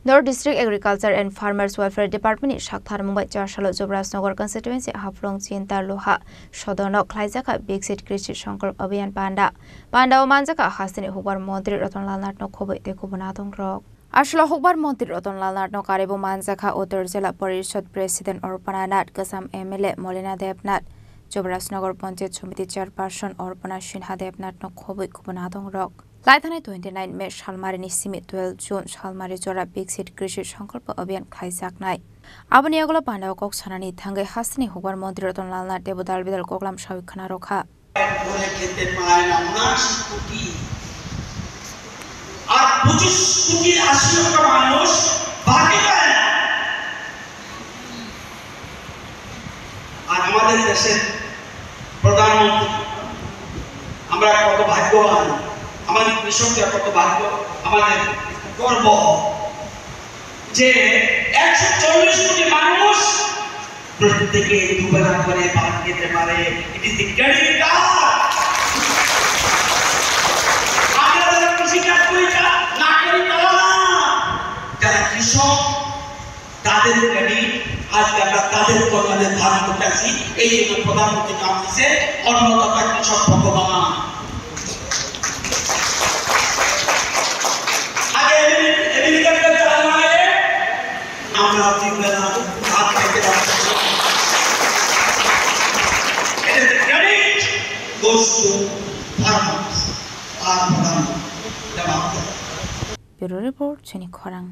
North District Agriculture and Farmers Welfare Department ni Shakthar Mumbai Charshalo Jobrasnagar constituency Haflong Chinta Loha Shodono Klaizaka Big City Krishi Shankar Abhiyan Panda o Manjaka Hasini Hubar Montri Ratonlal Natno Khobe Tekubunatong Rock Ashla Hubar Montri Ratonlal Natno Karibu Manjaka Uttar Jila Parishad President Orpana Nat Kasam MLA Molina Devnath Jobrasnagar Panchayat Samiti Chairperson Orpana Shinha Devnath no Khobe Kubunatong Rock Laithane 29 May Shalmari Nisimi 12 June Shalmari Jora Big City Krishi Sankalpa Abhiyan Khaijak Nai Abani Agolo Pandao Kok Sanani Thangai Hasini Hubar Montri Ratonlal Nat Debudal Bidal Koklam Shawi Khana Rokha আর 25 কোটি 80 লক্ষ মানুষ বাকি পায় না আর আমাদের দেশের প্রধানমন্ত্রী আমরা কত ভাগ্যবান আমাদের কৃষকরা কত ভাগ্য আমাদের গর্ব যে 140 কোটি মানুষ প্রত্যেকে দুবেলা করে ভাত খেতে পারে ইট ইজ দ্য গ্রেট কাজ তাদের ক্রেডিট আজকে আমরা তাদের কল্যাণে ধান করতেছি এই জন্য প্রধানমন্ত্রী নাম দিয়েছে অন্নদাতা কৃষক ভগবান আগে এগ্রিকালচার চালালে আমরা তিনবেলা ভাত খাইতে পারতাম এটা ক্রেডিট goes to farmers আর প্রধানমন্ত্রী Bureau Report Chini Khorang